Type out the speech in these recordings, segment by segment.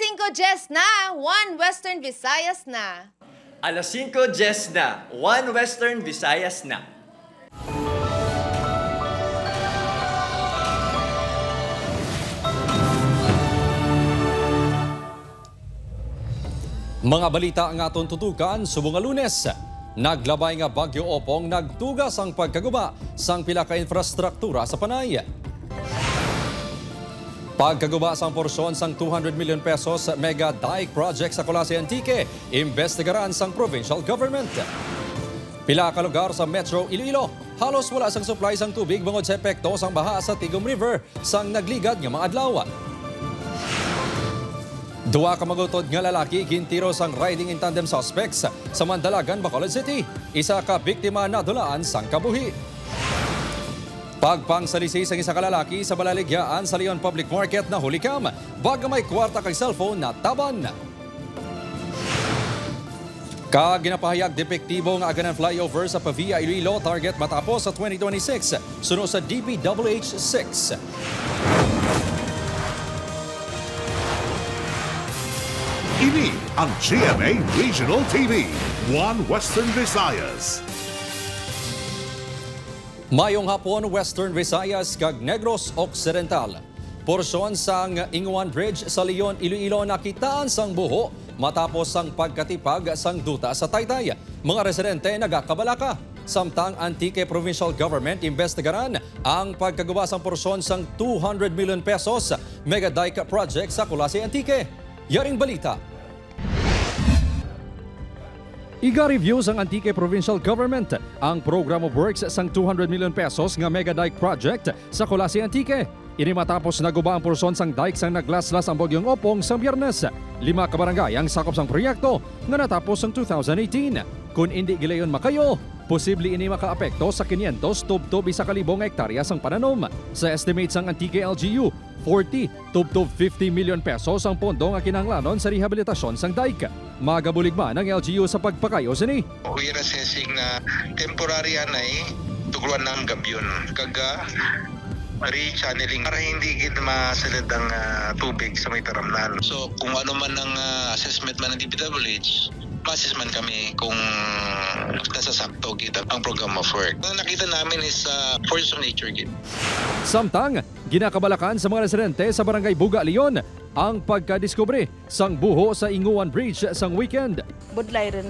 5:10 na, 1 Western Visayas na. Alas 5:10 na, 1 Western Visayas na. Mga balita ang atong tutukan subong nga Lunes. Naglabay nga Bagyo Opong nagtugas ang pagkaguba sang pila ka infrastruktura sa Panay. Pagkaguba sang porsyon sang 200 million pesos mega dike project sa Colase Antique, investigaran sang provincial government. Pila ka lugar sa Metro Iloilo, halos wala sang supply sang tubig bangod sa epekto sang baha sa Tigom River sang nagligad nga mga adlaw. Duwa ka magutod nga lalaki gintiro sang riding in tandem suspects sa Mandalagan, Bacolod City. Isa ka biktima na dulaan sang kabuhi. Pagpangsalisi sang isa ka lalaki sa Balaligyaan sa Leon Public Market na hulikam, baga may kwarta kay cellphone na taban. Kaginapahayag depektibo nga aganan flyover sa Pavia Iloilo target matapos sa 2026 suno sa DPWH 6. Ini ang GMA Regional TV, 1 Western Visayas. Mayong hapon, Western Visayas kag Negros Occidental. Porsyon sang Inguan Bridge sa Leon, Iloilo nakitaan sang buho matapos sang pagkatipag sang duta sa Taytay. Mga residente nagakabalaka. Samtang Antique Provincial Government investigaran ang pagkaguba sang porsyon sang 200 million pesos mega dike project sa Colase Antique. Yaring balita. Iga-review sang Antique Provincial Government ang Program of Works sang 200 million pesos nga mega dike project sa Colase Antique. Ini matapos naguba ang porsyon sang dike sang naglaslas ang Bagyong Opong sa Biyernes. 5 ka barangay ang sakop sang proyekto nga natapos sang 2018. Kung hindi gilayon makayo, posible ini makaapekto sa 500 tub-tub 1,000 hektarya sang pananom. Sa estimate sang Antique LGU, 40 tub-tub 50 million pesos ang pondo nga kinahanglanon sa rehabilitasyon sang dike. Magabulig man ang LGU sa pagpakayo sini. We are assessing na temporary ay tugruan ng gabyon. Kaga re-channeling para hindi gid masalad ang tubig sa may taramnan. So kung ano man ang assessment man ng DPWH, ma-assessment kami kung nasasakto gid ang program of work. Ang nakita namin is force of nature gid. Samtang ginakabalakan sa mga residente sa Barangay Buga, Leon ang pagkadiskubre sang buho sa Inguan Bridge sang weekend. Budlay rin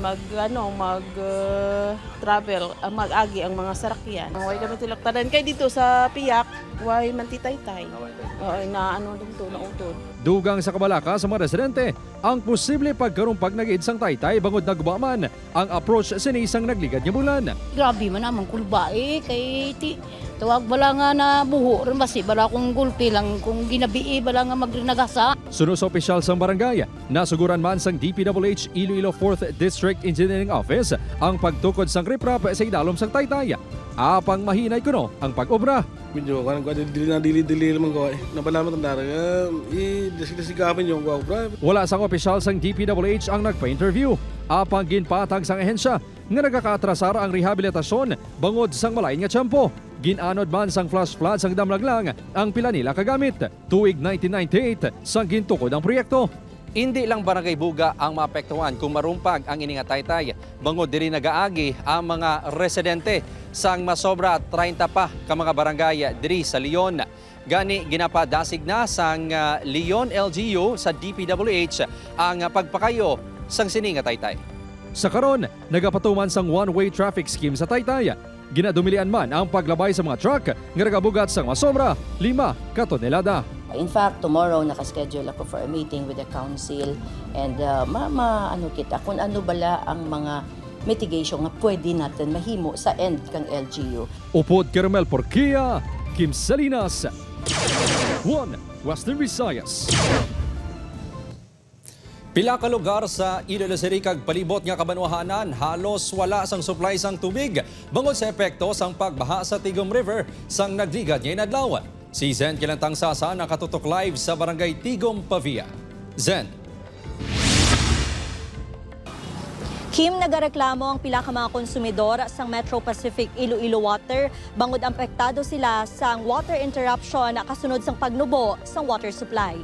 travel, mag-agi ang mga sarakyan. Way kami tilaktanan kay dito sa Piyak, way mantitaytay. Na dito na utod. Dugang sa kabalaka sa mga residente, ang posible pagkarumpag nag-id sang Taytay bangod nagbaman ang approach sinisang nagligad nga bulan. Grabe man naman kulbae kay tawag bala nga na buho rin basi bala kung gulpi lang kung ginabii bala nga magrinagasa. Suno sa opisyal sang barangay, nasuguran man sang DPWH Iloilo 4th District Engineering Office ang pagtukod sang riprap sa idalom sang Taytay. Apang mahinay kuno ang pag-obra. Medyo dili naman ko napalaman ang darang i-desigapin yung obra. Wala sang opisyal sang DPWH ang nagpa-interview. Apang ginpatag sang ehensya nga nagakaatrasar ang rehabilitasyon bangod sang malain nga tiyempo. Ginanod man sang flash flood sang damlaglang ang pila nila kagamit. Tuig 1998 sang gintukod ang proyekto. Hindi lang Barangay Buga ang maapektuhan kung marumpag ang ininga Taytay. Bangod diri nagaagi ang mga residente sang masobra 30 pa ka mga barangay diri sa Leon. Gani ginapadasig na sang Leon LGU sa DPWH ang pagpakayo sang sininga Taytay. Sa karon, nagapatuman sang one-way traffic scheme sa Taytay. Ginadumilian man ang paglabay sa mga truck nga nagabugat sang masobra 5 ka tonelada. In fact, tomorrow nakaschedule ako for a meeting with the council and ano kita kung ano bala ang mga mitigation nga pwede natin mahimo sa end kang LGU. Upod Caramel Porquia, Kim Salinas, 1 Western Visayas. Pila ka lugar sa Iloilo City kag palibot nga kabanwahanan halos wala sang supply sang tubig bangod sa epekto sang pagbaha sa Tigom River sang nagligad nga inadlaw. Si Zen Kilantang Sasa nakatutok live sa Barangay Tigom, Pavia. Zen. Kim, nagareklamo ang pila ka mga konsumidor sa Metro Pacific Iloilo Water bangod apektado sila sa water interruption kasunod sang pagnubo sa water supply.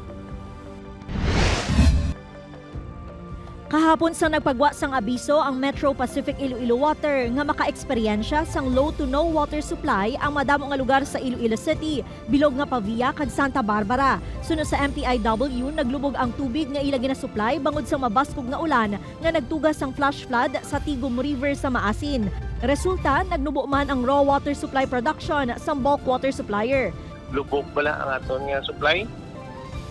Kahapon sa nagpagwa sang abiso ang Metro Pacific Iloilo Water nga maka-eksperyensya sang low to no water supply ang madamo nga lugar sa Iloilo City, bilog nga Pavia kag Santa Barbara. Sunod sa MPIW, naglubog ang tubig nga ila gina-supply bangod sa mabaskog nga ulan nga nagtugas ang flash flood sa Tigom River sa Maasin. Resulta, nagnubo man ang raw water supply production sa bulk water supplier. Lubog pala ang aton nga supply.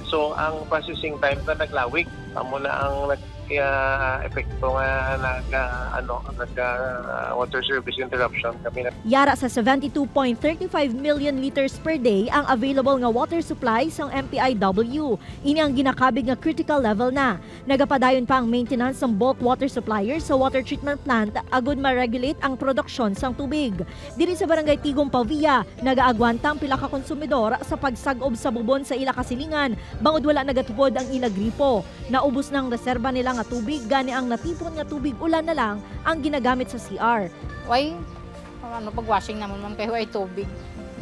So ang processing time na naglawig, amo na ang epekto nga water service interruption kami na. Yara sa 72.35 million liters per day ang available nga water supply sang MPIW. Ini ang ginakabig nga critical level na. Nagapadayon pa ang maintenance ng bulk water supplier sa water treatment plant agud ma-regulate ang produksyon sang tubig. Diri sa barangay Tigom Pavia, nagaagwanta ang pila ka konsumidor sa pagsag-ob sa bubon sa ila kasilingan bangod wala nagatupod ang ila gripo. Naubos ng reserba nila nga tubig, gani ang natipon nga tubig ulan na lang ang ginagamit sa CR. Way, pag-washing naman man kayo ay tubig.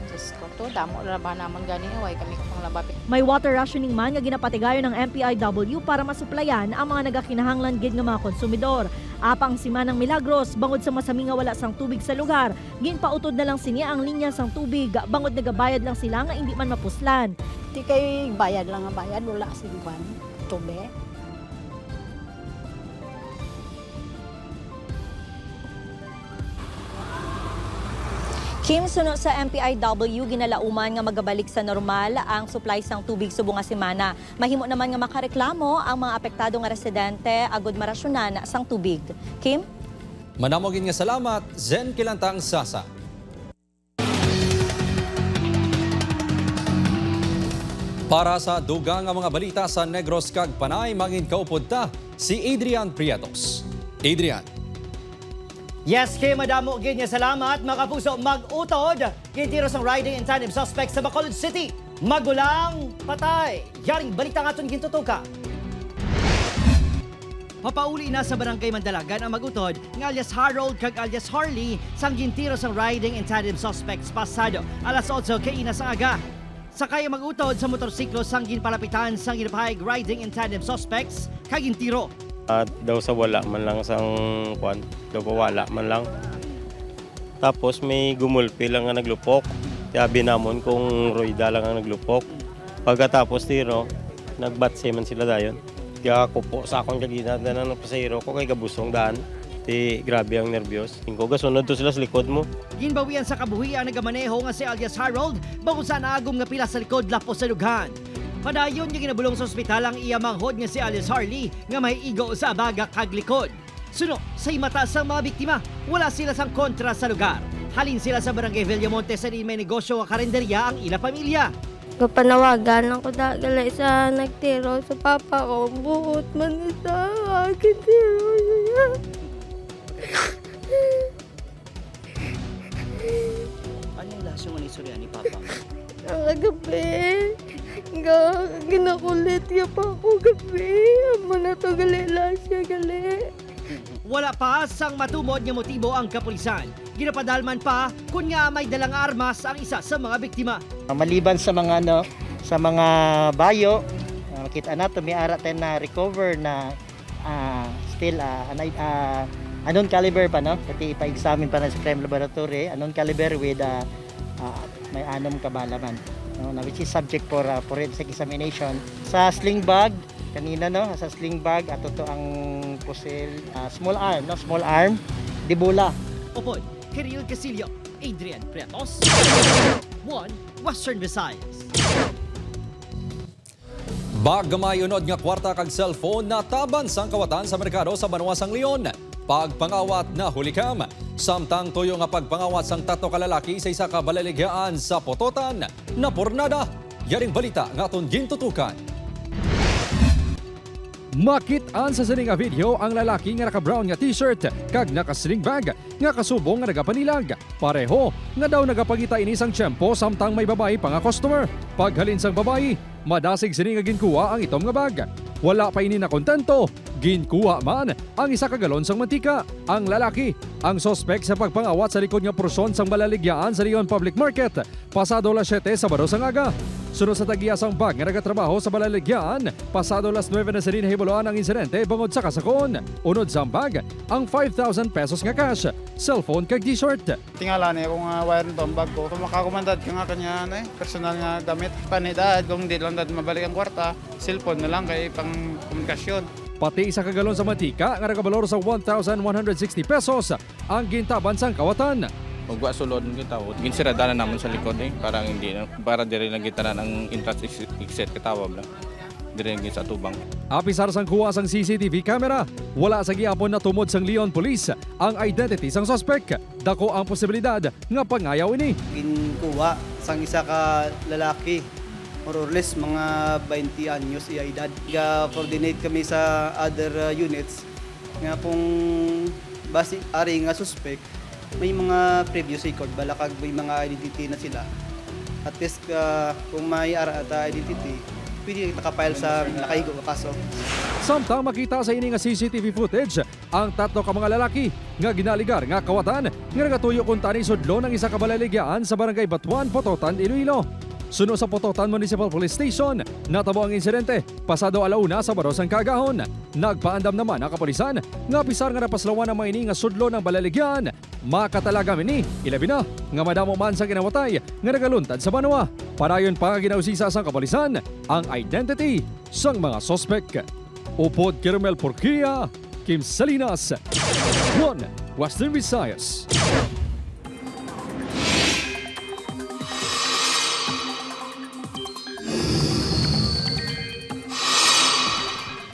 Diyos ko to, damo laban naman gani, way kami kapang labapit. May water rationing man nga ginapatigayon ng MPIW para masuplayan ang mga nagakinahanglan gid nga mga konsumidor. Apang Simanang Milagros, bangod sa masami nga wala sang tubig sa lugar, ginpautod na lang sinya ang linya sang tubig, bangod nagabayad lang sila nga hindi man mapuslan. Di kayo bayad lang nga bayad, wala siluban, tubig. Kim, sunod sa MPIW, ginalauman nga magabalik sa normal ang supply sang tubig subong nga semana. Mahimo naman nga makareklamo ang mga apektado nga residente agud marasyonan sang tubig. Kim? Manamogin nga salamat, Zen Kilantang Sasa. Para sa dugang nga mga balita sa Negros kag Panay, mangin kaupod ta si Adrian Prietos. Adrian. Yes, kay madamo gid nga salamat mga kapuso, mag-utod kitiro sang riding in tandem suspect sa Bacolod City. Magulang patay. Yaring balita nga aton gintutuka. Papauli na sa barangay Mandalagan ang mag-utod nga alias Harold kag alias Harley sang gintiro sang riding in tandem suspects pasado alas 8 kay ina sa aga. Sakay mag-utod sa motorsiklo sang ginpalapitan sang ginapahayag riding in tandem suspects kag gintiro. Daw sa wala man lang sang kwan, daw wala man lang. Tapos may gumulpi lang nga naglupok. Sabi namon kung Royda lang ang naglupok. Pagkatapos tiro, nagbatse man sila dayon. Kaya ako po sa akong kaginadanan ng pasahero ko kay gabusong daan. Ti grabe ang nervyos. Tingko gasunod to sila sa likod mo. Ginbawian sa kabuhian nagamaneho nga si alias Harold, bangod sa naagom nga pila sa likod lapo sa lughan. Padayon niya ginabulong sa ospital ang iya manghod nga si alias Harley nga may igo sa abaga kag likod. Suno, sa imata sa mga biktima, wala sila sang kontra sa lugar. Halin sila sa barangay Villamonte sa may negosyo nga karinderya ang ila pamilya. Kapanawagan lang ko dagala sa nagtiro sa papa ko. Buot man sa akin tiro niya. Anong lasyo nga istorya ni papa? Ang gabi. Ginakulit niya pa ako gabi. Amo na to gali siya gali. Wala pa sang matumod nga motibo ang kapulisan. Ginapadalman pa kung nga may dalang armas ang isa sa mga biktima. Maliban sa mga bayo, makita nato may ara tayo na recover na still unknown caliber pa no. Pati ipa-examine pa na sa crime laboratory, unknown caliber with may 6 kabalaman. No, which is subject for forensic examination. Sa sling bag kanina no, sa sling bag ato to ang pusil small arm, dibula. Upod, Kiril Casillo, Adrian Prietos, 1 Western Visayas. Baggamay unod nga kwarta kag cellphone na taban sang kawatan sa merkado sa Banuasang Leon. Pagpangawat na hulikam, samtang tuyo nga pagpangawat sang 3 ka lalaki sa isa ka balaligyaan sa Pototan, napurnada. Yaring balita nga aton gintutukan. Makit-an sa sining nga video ang lalaki nga naka-brown nga t-shirt kag naka-sling bag nga kasubong nga nagapanilag. Pareho nga daw nagapangita ini sang tiyempo samtang may babae pa nga customer. Paghalin sang babae, madasig sining nga ginkuha ang itom nga bag. Wala pa ini na kontento, ginkuha man ang 1 ka galon sang mantika. Ang lalaki, ang sospek sa pagpangawat sa likod nga porson sang balaligyaan sa Leon Public Market, pasado alas 7 Sabado sang aga. Sunod sa tagiyasang bag nga nagatrabaho sa Balaligyan, pasado las 9 na sinin hibuloan ang insidente bangod sa kasakon. Unod sa bag, ang 5,000 pesos nga cash, cellphone kag t-shirt. Tingala niya kung wire nito ang bag ko. Kung makakumandad ka nga kanya personal nga gamit. Panidad, kung hindi lang dad mabalik ang kwarta, cellphone na lang kay pang komunikasyon. Pati isa kagalon sa mantika nga nagabalor sa 1,160 pesos ang gintaban sang kawatan. Magwa sulod kita, ginsirada na naman sa likod para hindi para dire lang kita na ng entrance exit katawag lang. Dire lang sa tubang. Apisar sang kuha sang CCTV camera, wala sa gihapon na tumod sang Leon Police ang identity sang suspect. Dako ang posibilidad nga pangayaw ini. Ginkuha sang isa ka lalaki, more or less mga 20 anyos iya edad. Ga-coordinate kami sa other units nga pong basi ari nga suspect may mga previous record balakag may mga identity na sila. At least kung may ara at identity, pwede nakapile sa nakahigo ka kaso. Samtang makita sa ini nga CCTV footage ang tatlo ka mga lalaki nga ginaligar nga kawatan nga nagatuyo kung tani sudlo ng isa ka balaligyan sa barangay Batuan, Pototan, Iloilo. Sunod sa Pototan Municipal Police Station, natabo ang insidente pasado alauna sa Baros ang Kagahon. Nagpaandam naman ang kapulisan nga pisar nga napaslawan ang mga ini nga sudlo ng balaligyan. Makatalagam ini, ilabi na nga madamo man sa ginawatay nga nagaluntad sa banwa. Padayon pa ginausisa sang kapulisan ang identity sang mga sospek. Upod Kirmel Porquia, Kim Salinas, 1 Western Visayas.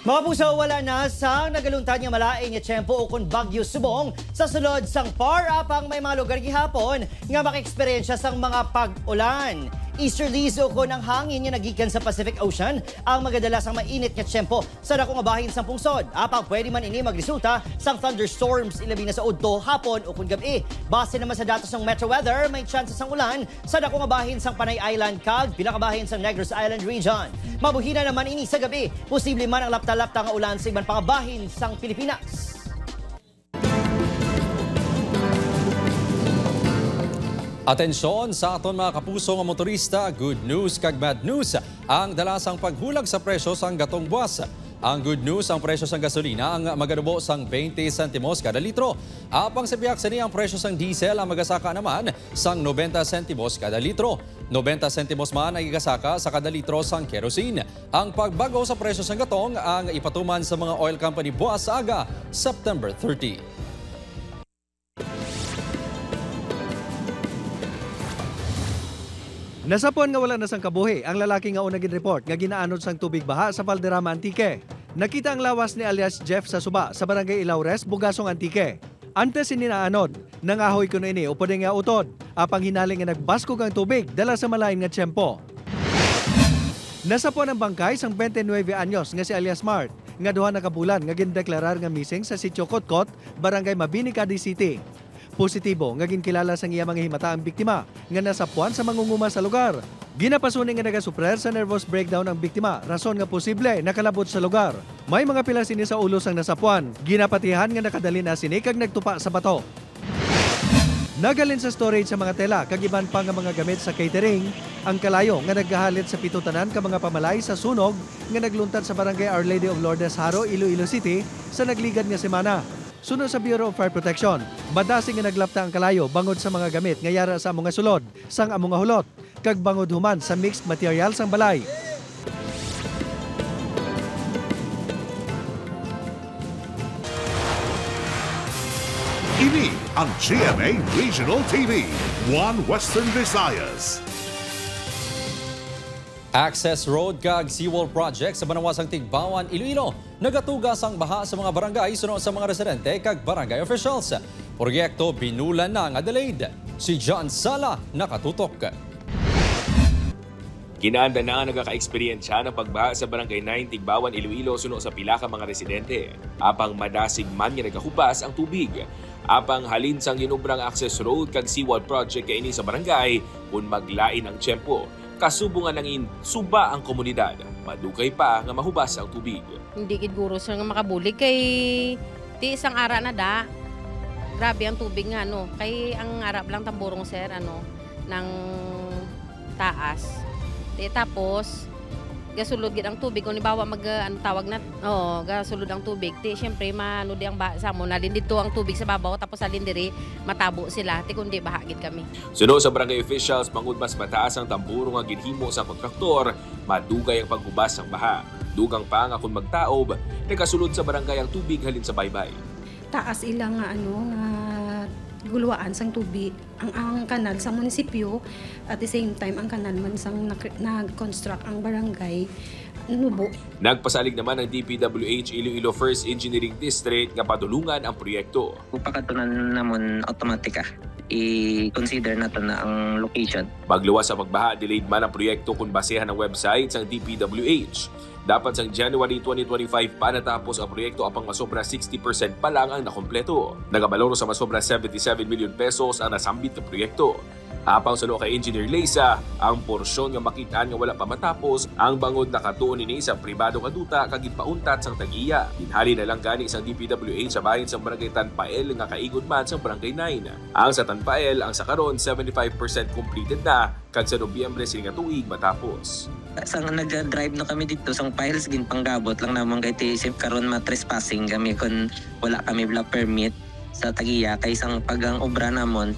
Mga puso, wala na sang nagaluntad nga malaing nga tiyempo o kung Bagyo Subong sa sulod sang par-up ang may mga lugar gihapon nga maka-eksperyensya sang mga pag-ulan. Easterlies o kung ang hangin nga nagikan sa Pacific Ocean ang magadala sang mainit nga tiyempo sa dako nga bahin sang pungsod. Apang pwede man ini magresulta sang thunderstorms ilabi na sa udto, hapon o kung gabi. Base naman sa datos ng Metro Weather, may chances sang ulan sa dako nga bahin sang Panay Island kag pinakabahin sang Negros Island region. Mabuhina naman ini sa gabi. Posible man ang lapta-lapta nga ulan sa ibang pangabahin sang Pilipinas. Atensyon sa aton mga kapuso nga motorista, good news kag bad news ang dalasang paghulag sa presyo sang gatong buwas. Ang good news, ang presyo sang gasolina ang magadubo sang 20 sentimos kada litro. Apang sa biyak sini ang presyo sang diesel ang magasaka naman sang 90 sentimos kada litro. 90 sentimos man ang igasaka sa kada litro sang kerosene. Ang pagbago sa presyo sang gatong ang ipatuman sa mga oil company buwas sa aga, September 30. Nasapon nga wala na sang kabuhi ang lalaki nga unang report nga ginaanod sang tubig baha sa Valderrama Antique. Nakita ang lawas ni alias Jeff sa suba sa barangay Ilaures, Bugasong Antique. Antes sininaanod, nangahoy kuno ini upod nga utod. Apang hinaling nga nagbaskog ang tubig dala sa malain nga tiyempo. Nasapon ang bangkay sang 29 anyos nga si alias Mart nga duha na kabulan nga gindeklarar nga missing sa sitio Kotkot, barangay Mabini, Cadiz City. Positibo nga ginkilala sang iya mga himata ang biktima nga nasapuan sa mangunguma sa lugar. Ginapasuni nga nagasuprer sa nervous breakdown ang biktima, rason nga posible nakalabot sa lugar. May mga pila sini sa ulo sang nasapuan. Ginapatihan nga nakadali na sini kag nagtupa sa bato. Nagalin sa storage sa mga tela kag iban pa nga mga gamit sa catering ang kalayo nga naghahalit sa pitutanan ka mga pamalay sa sunog nga nagluntad sa barangay Our Lady of Lourdes, Haro, Iloilo City sa nagligad nga semana. Sunod sa Bureau of Fire Protection, badasing nga naglapta ang kalayo bangod sa mga gamit nga yara sa among nga sulod, sang among nga hulot, kag bangod human sa mixed material sang balay. Ini ang GMA Regional TV, 1 Western Visayas. Access Road kag Seawall Project sa Banawasang Tigbawan, Iloilo. Nagatugas ang baha sa mga barangay sunod sa mga residente kag barangay officials. Proyekto binulan na nga delayed. Si John Sala nakatutok. Kinaanda na nagaka-eksperyensya ng pagbaha sa barangay 9 Tigbawan, Iloilo sunod sa pila ka mga residente. Apang madasig man nga nagahubas ang tubig. Apang halin sang ginubrang access road kag Seawall Project kay ini sa barangay kung maglain ang tiyempo. Kasubungan nangin suba ang komunidad. Madugay pa nga mahubas ang tubig. Hindi gid guro sir nga makabulig kay ti isang ara na da. Grabe ang tubig nga no. Kay ang arap lang tamburong sir ng taas. Tapos gasulod gid ang tubig kung ibawa ano tawag na gasulod ang tubig syempre di ang sa mo nalin dito ang tubig sa babaw tapos alin diri matabo sila kundi baha gid kami. Suno sa barangay officials mangud mas mataas ang tamburo nga ginhimo sa kontraktor, madugay ang paghubas ng baha. Dugang pa nga kung magtaob, nakasulod sa barangay ang tubig halin sa baybay. Taas ilang nga guluan sang tubig ang kanal sa munisipyo at the same time ang kanal man sang nag-construct ang barangay nubo. Nagpasalig naman ang DPWH Iloilo First Engineering District nga padulungan ang proyekto. Upakatunan namon automatic i-consider nato na ang location. Pagluwas sa pagbaha, delayed man ang proyekto kung basehan ng website sang DPWH. Dapat sa January 2025 pa natapos ang proyekto apang masobra 60% pa lang ang nakompleto. Nagabaloro sa masobra 77 million pesos ang nasambit na proyekto. Apang sa kay Engineer Leysa, ang porsyon nga makitaan nga wala pa matapos, ang bangod nakatuon ni sa pribado nga duta kag pauntat sang Tagiya. Ginhali na lang gani sa DPWH sa bahin sa barangay Tanpael nga kaigod man sa barangay 9. Ang sa Tanpael, ang sa karon 75% completed na kag sa Nobyembre sila nga tuig matapos. Sang nag-drive na kami dito sang files gin panggabot lang namang kay tisip karon ma-trespassing kami kun wala kami bla permit sa Tagiya kay sang pagang obra namon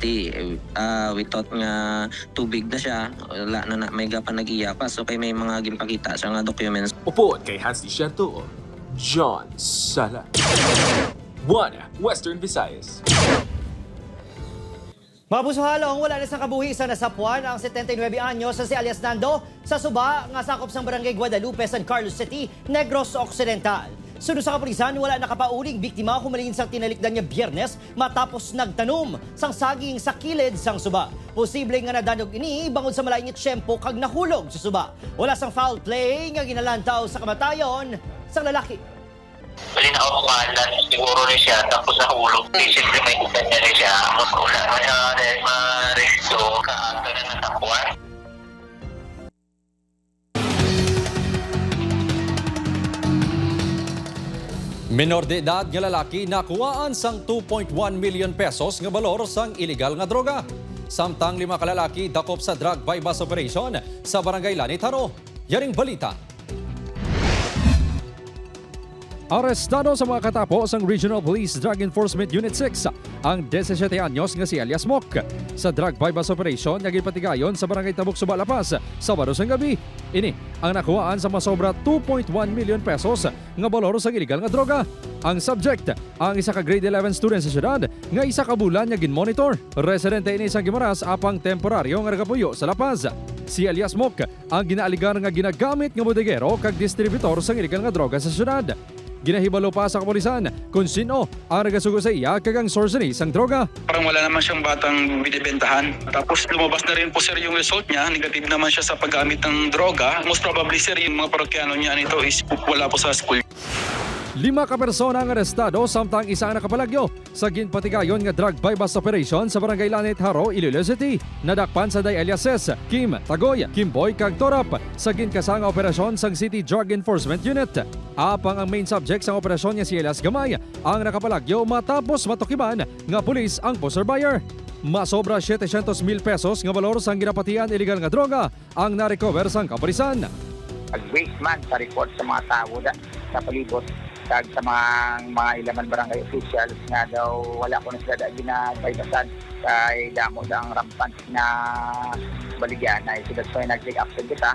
without nga tubig na siya wala na may gapan nag-iya pa so kay may mga ginpakita siya nga documents. Upod kay Hans Desierto, John Sala. 1 Western Visayas. Mabusuhalong wala na sa kabuhi sa nasapuan ang 79 anyos sa si alias Nando sa Suba nga sakop sang barangay Guadalupe, San Carlos City, Negros Occidental. Sunod sa kapulisan, wala nakapauling biktima humalingin sa tinalikdan niya Biyernes matapos nagtanom sang saging sa kilid sang Suba. Posible nga nadanog ini bangod sa malaing tiyempo kag nahulog sa Suba. Wala sang foul play nga ginalantaw sa kamatayon sang lalaki. Bali na ako kalan, siguro rin siya, tapos nahulog. Siyempre may itan niya rin siya. Wala na siya dahil ma-resto, kaagto na natapuan. Menor de edad nga lalaki nakuhaan sang 2.1 million pesos nga balor sang illegal nga droga. Samtang 5 kalalaki dakop sa drug bypass operation sa barangay Lanitaro. Yaring balita. Arestado sa mga katapos ang Regional Police Drug Enforcement Unit 6 ang 17 anyos nga si alias Mok sa drug bypass operation nga ginpatigayon sa barangay Tabuk, Suba, La Paz sa barusang gabi. Ini ang nakuhaan sa masobra 2.1 million pesos nga balor sa illegal nga droga. Ang subject, ang isa ka grade 11 student sa syudad nga isa ka bulan nga ginmonitor. Residente ini sa Guimaras apang temporaryo nga nagapuyo sa La Paz. Si alias Mok ang ginaaligar nga ginagamit nga bodegero kag distributor sa illegal nga droga sa syudad. Ginahibalo pa sa kapulisan kung sino ang nagasugo sa iya kagang source ni isang droga. Parang wala naman siyang batang binibentahan. Tapos lumabas na rin po sir yung result niya. Negative naman siya sa paggamit ng droga. Most probably sir yung mga parokyano niya nito is wala po sa school. 5 ka persona ang arestado samtang isa ang nakapalagyo sa ginpatigayon nga drug bypass operation sa barangay Lanitaro, Iloilo City. Nadakpan sa day aliases Kim Tagoy, Kimboy kag Torap sa ginkasanga operasyon sang City Drug Enforcement Unit. Apang ang main subject sa operasyon niya si Elias Gamay ang nakapalagyo matapos matukiban nga pulis ang poster buyer. Masobra 700,000 pesos nga balor sang ginapatian illegal nga droga ang na-recover sang kapulisan. Pag-waste man sa report sa mga tao sa palibot kag sa mga ilaman barangay officials nga daw wala ko na sila ginabaybasan kay damo ang rampant na baligyan na so that's why nag-take action kita.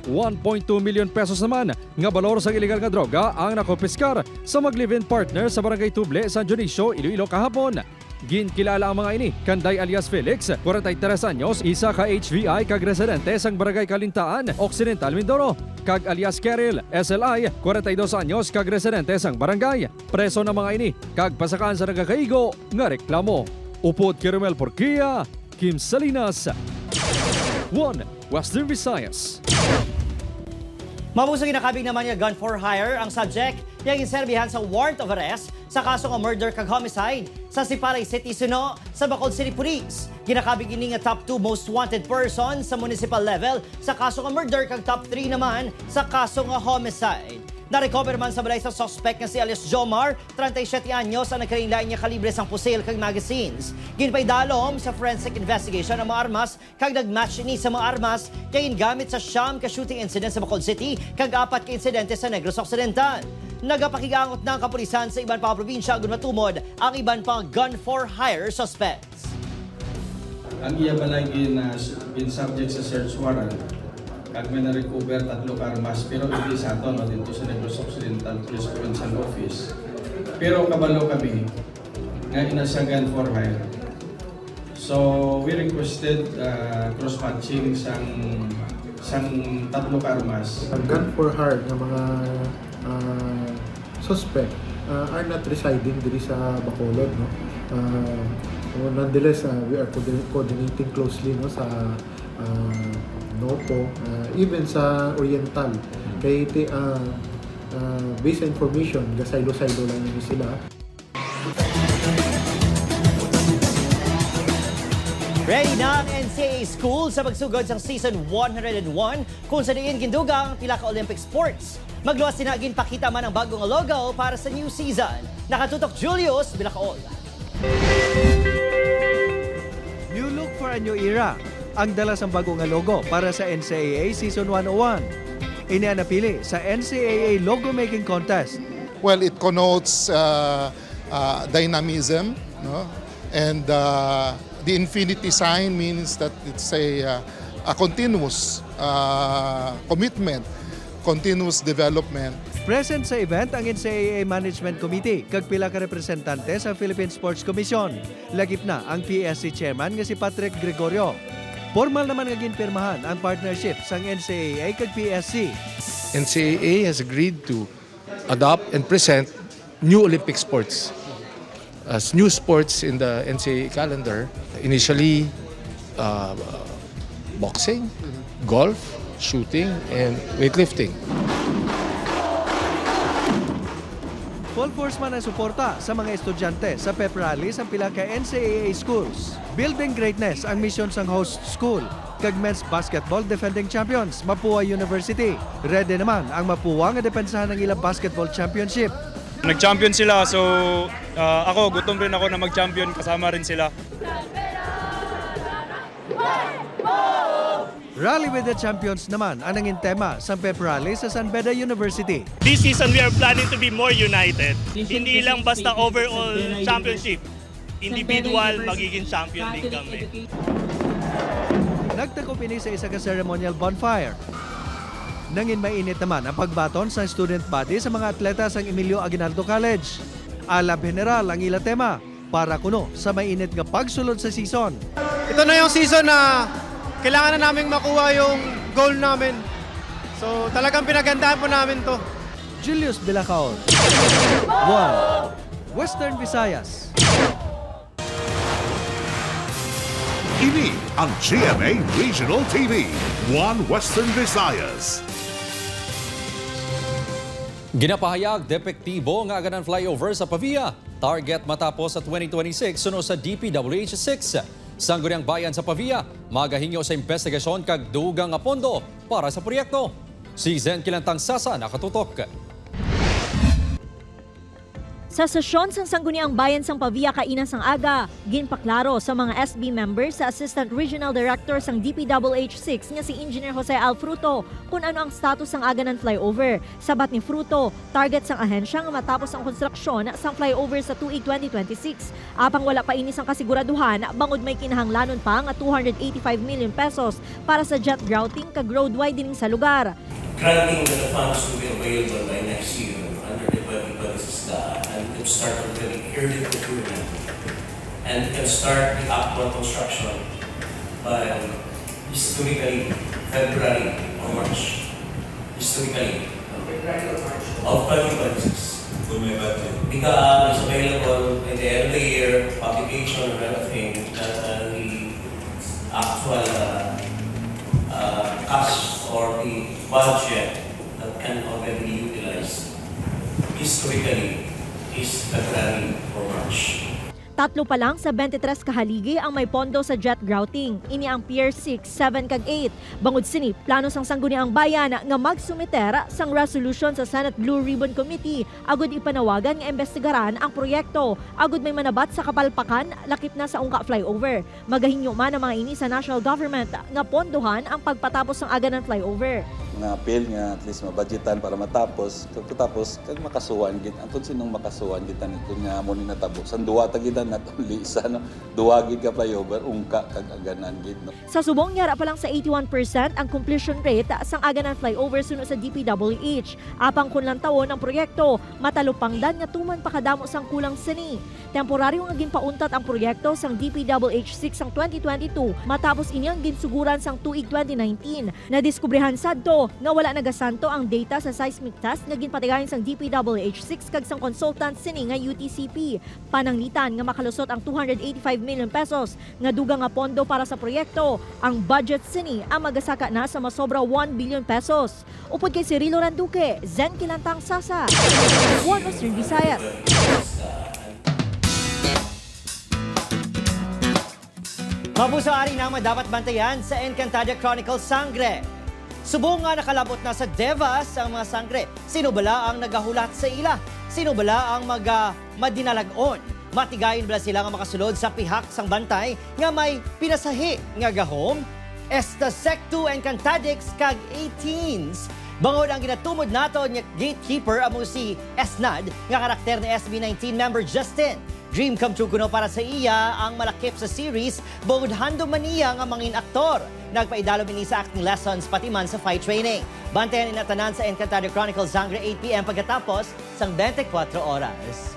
1.2 million pesos naman nga balor sa illegal nga droga ang nakopiskar sa mag-live-in partner sa barangay Tuble, San Dionisio, Iloilo kahapon. Ginkilala ang mga ini, Kanday alias Felix, 43 anyos, isa ka HVI kag residente sang barangay Kalintaan, Occidental, Mindoro. Kag alias Keril, SLI, 42 anyos kag residente sang barangay. Preso na mga ini, kag pasakan sa nagakaigo nga reklamo. Upod kay Romel Porquia, Kim Salinas, 1 Western Visayas. Mabusang ginakabig naman niya gun for hire ang subject yung inserbihan sa warrant of arrest sa kaso ng murder kag homicide sa Sipalay City, Suno sa Bacolod City Police. Ginakabig ini nga top 2 most wanted person sa municipal level sa kaso ng murder kag top 3 naman sa kaso ng homicide. Na-recover man sa balay sa suspect nga si alias Jomar, 37 anyos ang nagkarilain niya kalibre sang pusil kag magazines. Ginpay dalom sa forensic investigation ang mga armas kag nagmatch ini sa mga armas kay gamit sa siyam ka shooting incident sa Bacolod City kag 4 ka insidente sa Negros Occidental. Nagapakigangot ng kapulisan sa iban pang probinsya agon matumod ang iban pang gun for hire suspects. Ang iya balay gin subject sa search warrant. Kag may na-recover 3 ka armas pero hindi sa aton o dito sa Negros Occidental Police Provincial Office. Pero kabalo kami nga inasagan for hire. So we requested cross-matching sang 3 ka armas. Ang gun for hire ng mga suspect are not residing diri sa Bacolod, no? Nonetheless, we are coordinating closely, no, sa NOPO, even sa Oriental. Kaya based on information, gasaylo-saylo lang yun sila. Ready na ang NCAA School sa pagsugod sa Season 101 kung sa diin gindugang pila ka Olympic sports. Magluwas sinagin pakita man ang bagong logo para sa new season. Nakatutok Julius Bilacaol. New look for a new era. Ang dala sa bagong logo para sa NCAA Season 101. Ini ang napili sa NCAA Logo Making Contest. Well, it connotes dynamism, no? And the infinity sign means that it's a continuous commitment, continuous development. Present sa event ang NCAA Management Committee kag pila ka representante sa Philippine Sports Commission. Lagip na ang PSC chairman nga si Patrick Gregorio. Formal naman nga ginpirmahan ang partnership sang NCAA kag PSC. NCAA has agreed to adopt and present new Olympic sports as new sports in the NCAA calendar. Initially, boxing, golf, shooting, and weightlifting. Full force man ang suporta sa mga estudyante sa pep rally sa pila ka NCAA schools. Building greatness ang mission sang host school. Kag men's basketball defending champions, Mapua University. Ready naman ang Mapua nga depensahan ng ilang basketball championship. Nag-champion sila, so ako gutom rin ako na mag-champion, kasama rin sila. Rally with the Champions naman ang nanging tema sa pep rally sa San Beda University. This season we are planning to be more united. Hindi lang basta overall championship. Individual, magiging champion din kami. Nagtakop ini sa isa ka ceremonial bonfire. Nangin mainit naman ang pagbaton sa student body sa mga atleta sa Emilio Aguinaldo College. Alab general ang ila tema para kuno sa mainit nga pagsulod sa season. Ito na yung season na kailangan na naming makuha yung goal namin. So talagang pinagandahan po namin to. Julius Bilacaol. 1. Western Visayas. Ini ang GMA Regional TV, 1 Western Visayas. Ginapahayag depektibo nga aganan flyover sa Pavia. Target matapos sa 2026 suno sa DPWH 6. Sangguniang bayan sa Pavia, magahingyo sa investigasyon kag dugang nga pondo para sa proyekto. Si Zen Kilantang Sasa nakatutok. Sa sesyon sang Sangguniang Bayan sang Pavia kaina sang aga, ginpaklaro sa mga SB members sa Assistant Regional Director sang DPWH6 nga si Engineer Jose Al Fruto kung ano ang status sang aga ng flyover. Sabat ni Fruto, target sang ahensya nga matapos ang konstruksyon sang flyover sa tuig 2026. Apang wala pa ini sang kasiguraduhan, bangod may kinahanglanon pa nga 285 million pesos para sa jet grouting kag road widening sa lugar. Granting that the funds will be available by next year under the 2026 and can start already early procurement and can start the actual construction by historically February or March. Historically of 2026. For my budget. Because it's available in the end of the year, publication and everything, that the actual cash or the budget that can already be utilized historically is February or March. 3 pa lang sa 23 kahaligi ang may pondo sa jet grouting. Ini ang Pier 6, 7 kag 8. Bangod sini, plano sang sangguniang bayan nga magsumiter sang resolution sa Senate Blue Ribbon Committee agud ipanawagan nga investigaran ang proyekto. Agud may manabat sa kapalpakan lakip na sa Ungka flyover. Magahinyo man ang mga ini sa national government nga pondohan ang pagpatapos ng aganan flyover. Nga appeal nga at least mabudgetan para matapos. Pagkatapos kag makasuhan gid antud sinong makasuhan gid nito nga mo ni natabo. San duwa ta gid not only isa no. Duwa gid ka flyover ungka kag aganan gid no. Sa subong yara pa lang sa 81% ang completion rate sang aganan flyover suno sa DPWH. Apang kunlang taon ang proyekto, matalupangdan nga tuman pakadamo sang kulang sini. Temporaryo nga ginpauntat ang proyekto sang DPWH 6 sang 2022 matapos inyang ginsuguran sang tuig 2019. Nadiskubrihan sadto nga wala nagasanto ang data sa seismic test nga ginpatigayon sang DPWH 6 kag sang consultant sini nga UTCP. Pananglitan nga makalusot ang 285 million pesos nga dugang nga pondo para sa proyekto. Ang budget sini ang magasaka na sa masobra 1 billion pesos. Upod kay Cirilo Randuque, Zen Kilantang Sasa, One Western Visayas. Mabusari na dapat bantayan sa Encantadia Chronicles Sangre. Subong nga nakalabot na sa Devas ang mga sangre. Sino bala ang nagahulat sa ila? Sino bala ang madinalagon? Matigayon bala sila nga makasulod sa pihak sang bantay nga may pinasahi nga gahom? Esta Sectu Encantadix kag 18s. Bangod ang ginatumod nato nga gatekeeper amo si Esnad nga karakter ni SB19 member Justin. Dream come true kuno para sa iya ang malakip sa series, bangod handom man iya nga mangin aktor. Nagpaidalo ini sa acting lessons pati man sa fight training. Bantayan inatanan sa Encantadia Chronicles Sangre 8 PM pagkatapos sang 24 oras.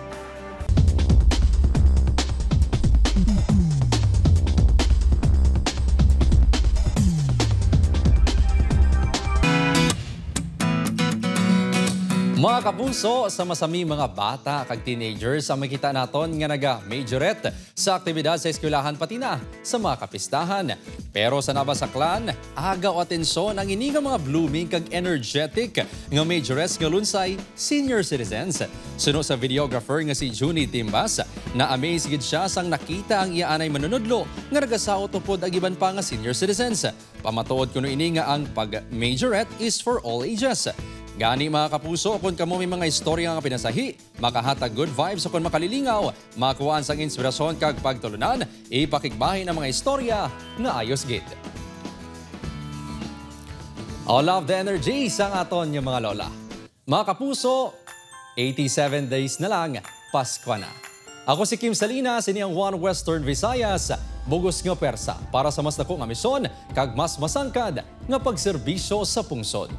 Mga kapuso, sa masami mga bata kag teenagers ang makita naton nga naga-majorette sa aktibidad sa eskwelahan pati na sa mga kapistahan. Pero sa nabasaklan, agaw atensyon ang ini nga mga blooming kag energetic nga majorettes nga lunsay senior citizens. Suno sa videographer nga si Junie Timbas, na-amaze gid siya sang nakita ang iyaanay manunudlo nga nagasaot upod ag iban pa nga senior citizens. Pamatuod kuno ini nga ang pag-majorette is for all ages. Gani mga kapuso, kung kamo may mga istorya nga pinasahi, makahatag good vibes o kung makalilingaw, makuhaan sang inspirasyon kag pagtulunan, ipakigbahin ang mga istorya na ayos gid. I love the energy sang aton yung mga lola. Mga kapuso, 87 days na lang, Pasko na. Ako si Kim Salinas, ini ang One Western Visayas, bugos nga persa para sa mas dako nga misyon kag mas masangkad nga pagserbisyo sa pungsod.